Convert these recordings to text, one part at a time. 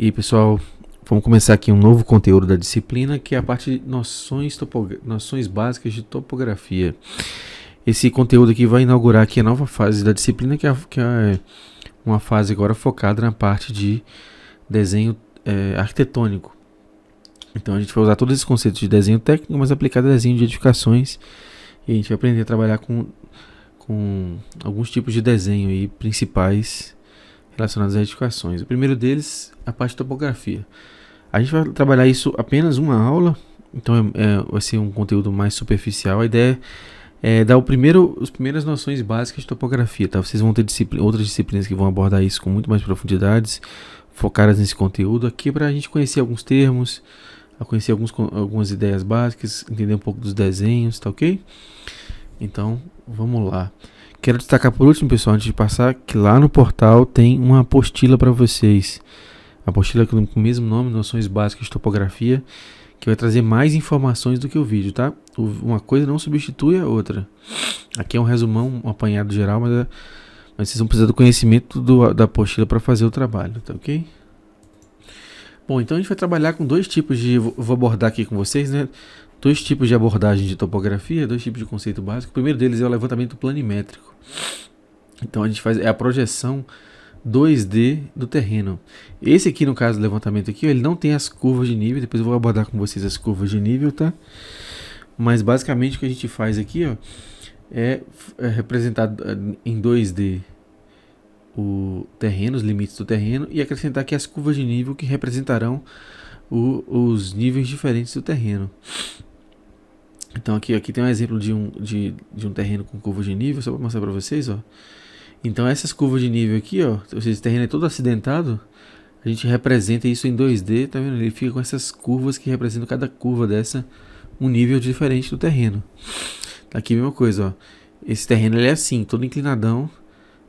E pessoal, vamos começar aqui um novo conteúdo da disciplina, que é a parte de noções básicas de topografia. Esse conteúdo aqui vai inaugurar aqui a nova fase da disciplina, que é uma fase agora focada na parte de desenho arquitetônico. Então a gente vai usar todos esses conceitos de desenho técnico, mas aplicado a desenho de edificações, e a gente vai aprender a trabalhar com alguns tipos de desenho aí principais relacionados às edificações. O primeiro deles, a parte de topografia. A gente vai trabalhar isso apenas uma aula, então vai ser um conteúdo mais superficial. A ideia é dar as primeiras noções básicas de topografia, tá? Vocês vão ter outras disciplinas que vão abordar isso com muito mais profundidades, focadas nesse conteúdo. Aqui para a gente conhecer alguns termos, conhecer algumas ideias básicas, entender um pouco dos desenhos, tá ok? Então, vamos lá. Quero destacar por último, pessoal, antes de passar, que lá no portal tem uma apostila para vocês. A apostila com o mesmo nome, Noções Básicas de Topografia, que vai trazer mais informações do que o vídeo, tá? Uma coisa não substitui a outra. Aqui é um resumão, um apanhado geral, mas vocês vão precisar do conhecimento da apostila para fazer o trabalho, tá ok? Bom, então a gente vai trabalhar com dois tipos de... Vou abordar aqui com vocês, né? Dois tipos de abordagem de topografia, dois tipos de conceito básico. O primeiro deles é o levantamento planimétrico. Então a gente faz a projeção 2D do terreno. Esse aqui, no caso do levantamento aqui, ele não tem as curvas de nível. Depois eu vou abordar com vocês as curvas de nível, tá? Mas basicamente o que a gente faz aqui, ó, é representar em 2D o terreno, os limites do terreno, e acrescentar aqui as curvas de nível que representarão os níveis diferentes do terreno. Então aqui tem um exemplo de um terreno com curva de nível, só para mostrar para vocês, ó. Então essas curvas de nível aqui, ó, ou seja, esse terreno é todo acidentado, a gente representa isso em 2D, tá vendo? Ele fica com essas curvas que representam cada curva dessa um nível diferente do terreno. Aqui a mesma coisa, ó. Esse terreno ele é assim, todo inclinadão,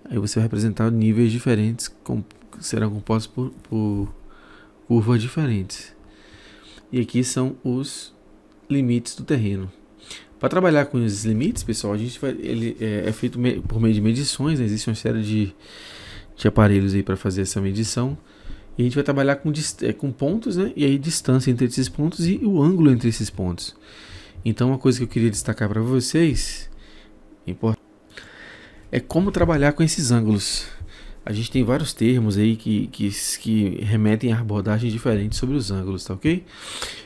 aí você vai representar níveis diferentes, que serão compostos por curvas diferentes. E aqui são os limites do terreno. Para trabalhar com os limites, pessoal, ele é feito por meio de medições, né? Existe uma série de aparelhos aí para fazer essa medição. E a gente vai trabalhar com pontos, né? E aí distância entre esses pontos e o ângulo entre esses pontos. Então uma coisa que eu queria destacar para vocês é como trabalhar com esses ângulos. A gente tem vários termos aí que remetem a abordagens diferentes sobre os ângulos, tá ok?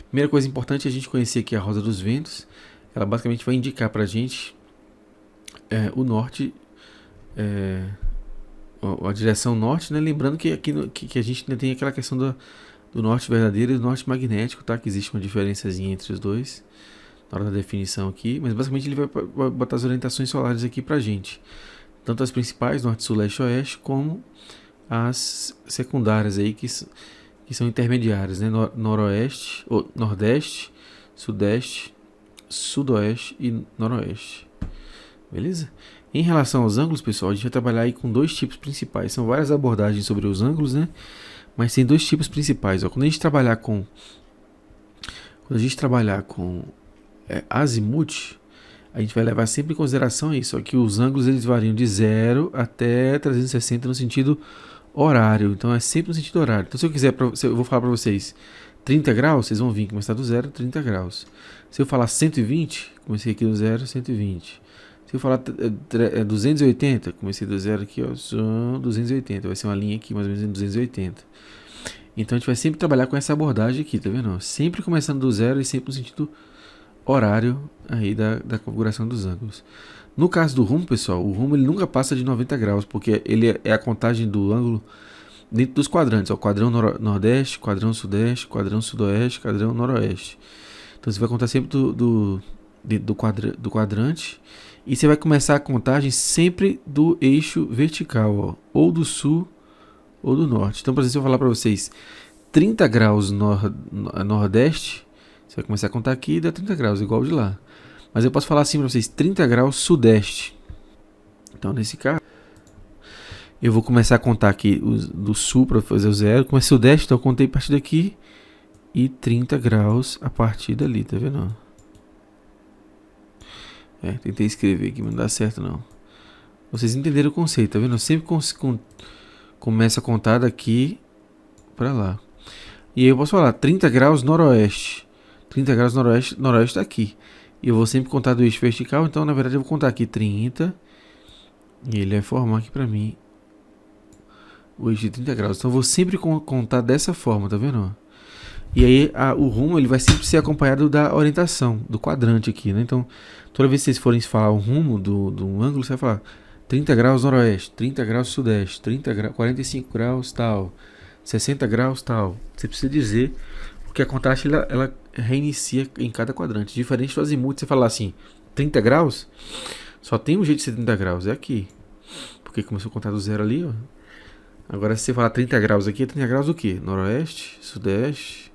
Primeira coisa importante é a gente conhecer aqui a roda dos ventos. Ela basicamente vai indicar pra gente o norte, a direção norte, né? Lembrando que aqui que a gente ainda tem aquela questão do norte verdadeiro e do norte magnético, tá? Que existe uma diferençazinha entre os dois na hora da definição aqui, mas basicamente ele vai botar as orientações solares aqui pra gente. Tanto as principais, norte, sul, leste, oeste, como as secundárias aí que são intermediárias, né? Noroeste, ou nordeste, sudeste, sudoeste e noroeste. Beleza? Em relação aos ângulos, pessoal, a gente vai trabalhar aí com dois tipos principais. São várias abordagens sobre os ângulos, né? Mas tem dois tipos principais. Ó. Quando a gente trabalhar com azimuth, a gente vai levar sempre em consideração isso, ó, que os ângulos eles variam de 0 até 360 no sentido horário. Então é sempre no sentido horário. Então se eu vou falar para vocês 30 graus, vocês vão vir começar do 0 a 30 graus. Se eu falar 120, comecei aqui do 0 a 120. Se eu falar 280, comecei do 0 aqui, ó, 280. Vai ser uma linha aqui mais ou menos em 280. Então a gente vai sempre trabalhar com essa abordagem aqui, tá vendo? Sempre começando do 0 e sempre no sentido horário aí da configuração dos ângulos. No caso do rumo, pessoal, o rumo ele nunca passa de 90 graus, porque ele é a contagem do ângulo dentro dos quadrantes, ó, quadrão nordeste, quadrão sudeste, quadrão sudoeste, quadrão noroeste. Então você vai contar sempre do quadrante, e você vai começar a contagem sempre do eixo vertical, ó, ou do sul ou do norte. Então, por exemplo, se eu falar para vocês 30 graus nordeste, você vai começar a contar aqui e dá 30 graus, igual de lá. Mas eu posso falar assim para vocês, 30 graus sudeste. Então, nesse caso, eu vou começar a contar aqui do sul para fazer o 0. Como é sudeste, então eu contei a partir daqui e 30 graus a partir dali, tá vendo? Tentei escrever aqui, mas não dá certo não. Vocês entenderam o conceito, tá vendo? Eu sempre começo a contar daqui para lá. E aí eu posso falar 30 graus noroeste. 30 graus noroeste, noroeste tá aqui. E eu vou sempre contar do eixo vertical, então na verdade eu vou contar aqui 30. E ele vai formar aqui pra mim o eixo de 30 graus. Então eu vou sempre contar dessa forma, tá vendo? E aí o rumo ele vai sempre ser acompanhado da orientação, do quadrante aqui, né? Então toda vez que vocês forem falar o rumo do ângulo, você vai falar 30 graus noroeste, 30 graus sudeste, 45 graus tal, 60 graus tal. Você precisa dizer, porque a contagem ela reinicia em cada quadrante. Diferente do azimuth, você falar assim, 30 graus, só tem um jeito de ser 30 graus, é aqui. Porque começou a contar do zero ali, ó. Agora se você falar 30 graus aqui, é 30 graus do quê? Noroeste, sudeste.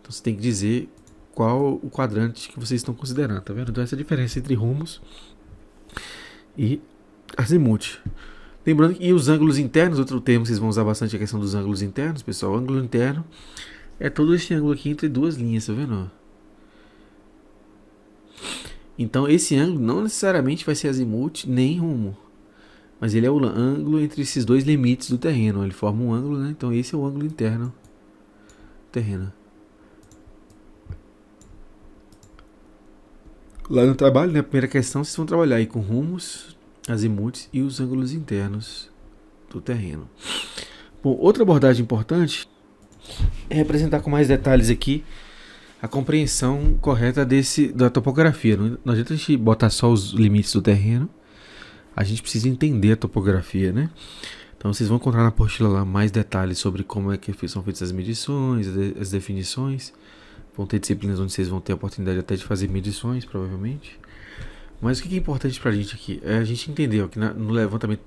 Então você tem que dizer qual o quadrante que vocês estão considerando, tá vendo? Então essa é a diferença entre rumos e azimuth. Lembrando que os ângulos internos, outro termo que vocês vão usar bastante é a questão dos ângulos internos, pessoal. O ângulo interno é todo este ângulo aqui entre duas linhas, tá vendo? Então esse ângulo não necessariamente vai ser azimuth nem rumo, mas ele é o ângulo entre esses dois limites do terreno. Ele forma um ângulo, né? Então esse é o ângulo interno do terreno. Lá no trabalho, né, a primeira questão, vocês vão trabalhar aí com rumos, azimuths e os ângulos internos do terreno. Bom, outra abordagem importante é representar com mais detalhes aqui a compreensão correta da topografia. Não adianta a gente botar só os limites do terreno, a gente precisa entender a topografia, né? Então vocês vão encontrar na apostila lá mais detalhes sobre como é que são feitas as medições, as definições. Vão ter disciplinas onde vocês vão ter a oportunidade até de fazer medições, provavelmente. Mas o que é importante pra gente aqui? É a gente entender ó, que no levantamento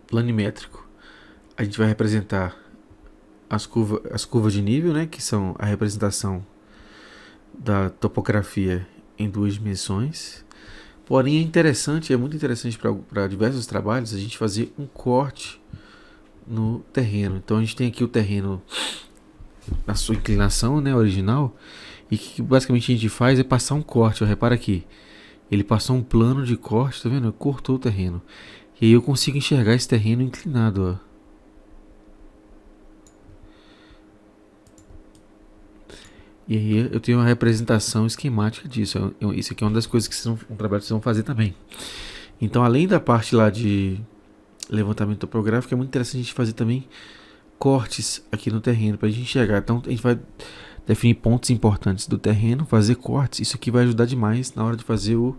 planimétrico, a gente vai representar as curvas de nível, né, que são a representação da topografia em duas dimensões. Porém, é muito interessante para diversos trabalhos a gente fazer um corte no terreno. Então a gente tem aqui o terreno na sua inclinação, né, original, e o que basicamente a gente faz é passar um corte. Ó, repara aqui, ele passou um plano de corte, tá vendo? Cortou o terreno. E aí eu consigo enxergar esse terreno inclinado, ó. E aí eu tenho uma representação esquemática disso. Isso aqui é uma das coisas que um trabalho que vocês vão fazer também. Então, além da parte lá de levantamento topográfico, é muito interessante a gente fazer também cortes aqui no terreno para a gente enxergar. Então, a gente vai definir pontos importantes do terreno, fazer cortes. Isso aqui vai ajudar demais na hora de fazer o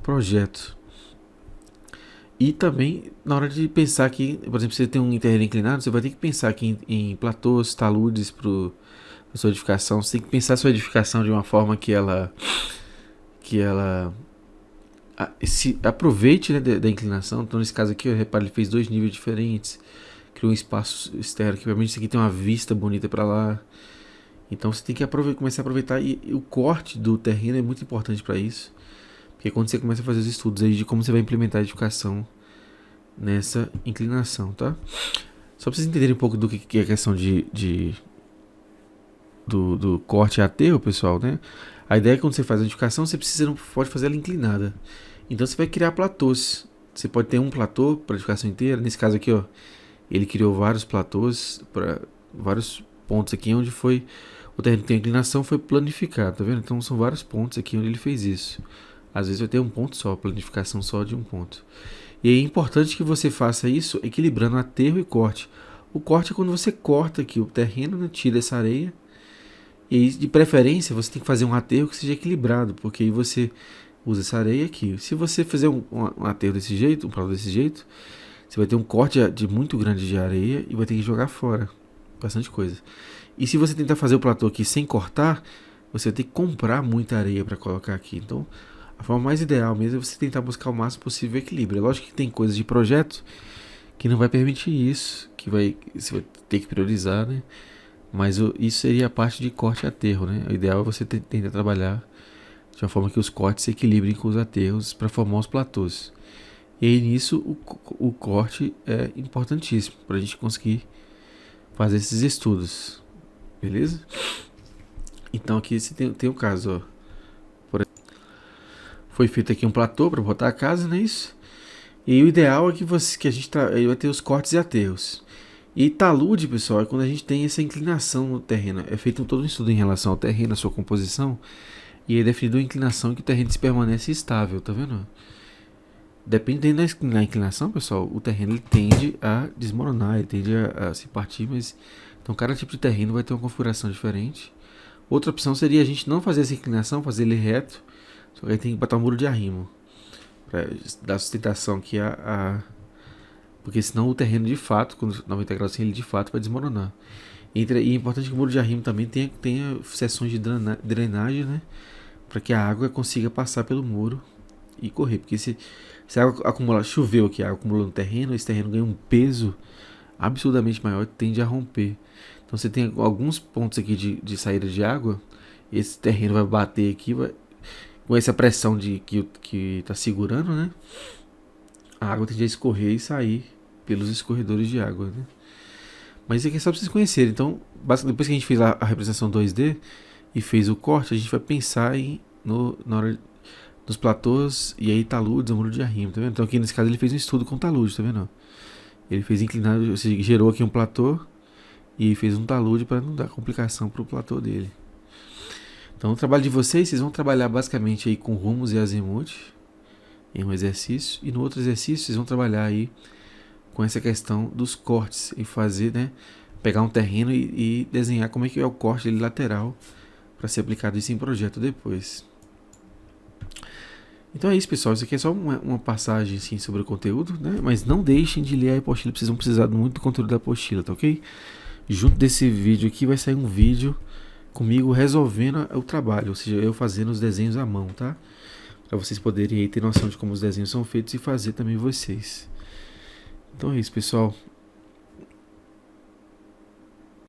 projeto. E também na hora de pensar aqui, por exemplo, se você tem um terreno inclinado, você vai ter que pensar aqui em platôs, taludes para a sua edificação. Você tem que pensar a sua edificação de uma forma que ela se aproveite, né, da inclinação. Então nesse caso aqui, repare, ele fez dois níveis diferentes, criou um espaço externo que realmente isso aqui tem uma vista bonita para lá. Então você tem que começar a aproveitar, e o corte do terreno é muito importante para isso, porque quando você começa a fazer os estudos aí de como você vai implementar a edificação nessa inclinação, tá? Só para vocês entenderem um pouco do que é a questão do corte e aterro, pessoal, né? A ideia é que quando você faz a edificação, você não pode fazer ela inclinada. Então você vai criar platôs. Você pode ter um platô para a edificação inteira. Nesse caso aqui, ó, ele criou vários platôs para vários pontos aqui onde foi o terreno que tem inclinação foi planificado, tá vendo? Então são vários pontos aqui onde ele fez isso. Às vezes vai ter um ponto só, planificação só de um ponto. E é importante que você faça isso equilibrando aterro e corte. O corte é quando você corta aqui o terreno, né, tira essa areia. E de preferência você tem que fazer um aterro que seja equilibrado, porque aí você usa essa areia aqui. Se você fizer um aterro desse jeito, um platô desse jeito, você vai ter um corte de muito grande de areia e vai ter que jogar fora bastante coisa. E se você tentar fazer o platô aqui sem cortar, você vai ter que comprar muita areia para colocar aqui. Então a forma mais ideal mesmo é você tentar buscar o máximo possível o equilíbrio. É lógico que tem coisas de projeto que não vai permitir isso, que você vai ter que priorizar, né? Mas isso seria a parte de corte e aterro, né? O ideal é você tentar trabalhar de uma forma que os cortes se equilibrem com os aterros para formar os platôs. E aí nisso o corte é importantíssimo para a gente conseguir fazer esses estudos, beleza? Então aqui você tem o caso, ó. Foi feito aqui um platô para botar a casa, não é isso? E aí o ideal é que a gente vai ter os cortes e aterros. E talude, pessoal, é quando a gente tem essa inclinação no terreno. É feito todo um estudo em relação ao terreno, a sua composição, e é definido a inclinação que o terreno se permanece estável, tá vendo? Dependendo da inclinação, pessoal, o terreno ele tende a desmoronar, ele tende a se partir, mas então cada tipo de terreno vai ter uma configuração diferente. Outra opção seria a gente não fazer essa inclinação, fazer ele reto, só que aí tem que botar um muro de arrimo para dar sustentação aqui porque senão o terreno de fato, quando 90 graus assim, ele de fato vai desmoronar. E é importante que o muro de arrimo também tenha seções de drenagem, né? Para que a água consiga passar pelo muro e correr. Porque se a água acumular, choveu aqui, a água acumulou no terreno, esse terreno ganha um peso absurdamente maior e tende a romper. Então você tem alguns pontos aqui de saída de água, esse terreno vai bater aqui, com essa pressão que está segurando, né? A água tende a escorrer e sair pelos escorredores de água, né? Mas isso aqui é só para vocês conhecerem. Então, depois que a gente fez a representação 2D e fez o corte, a gente vai pensar na hora dos platôs e aí taludes, muro de arrimo, tá vendo? Então aqui nesse caso ele fez um estudo com talude, tá vendo? Ele fez inclinado, ou seja, gerou aqui um platô e fez um talude para não dar complicação para o platô dele. Então o trabalho de vocês vão trabalhar basicamente aí com rumos e azimuth em um exercício, e no outro exercício vocês vão trabalhar aí com essa questão dos cortes e fazer, né, pegar um terreno e desenhar como é que é o corte dele lateral para ser aplicado isso em projeto depois. Então é isso, pessoal, isso aqui é só uma passagem assim, sobre o conteúdo, né? Mas não deixem de ler a apostila, vocês vão precisar muito do conteúdo da apostila, tá ok? Junto desse vídeo aqui vai sair um vídeo comigo resolvendo o trabalho, ou seja, eu fazendo os desenhos à mão, tá? Para vocês poderem aí ter noção de como os desenhos são feitos e fazer também vocês. Então é isso, pessoal.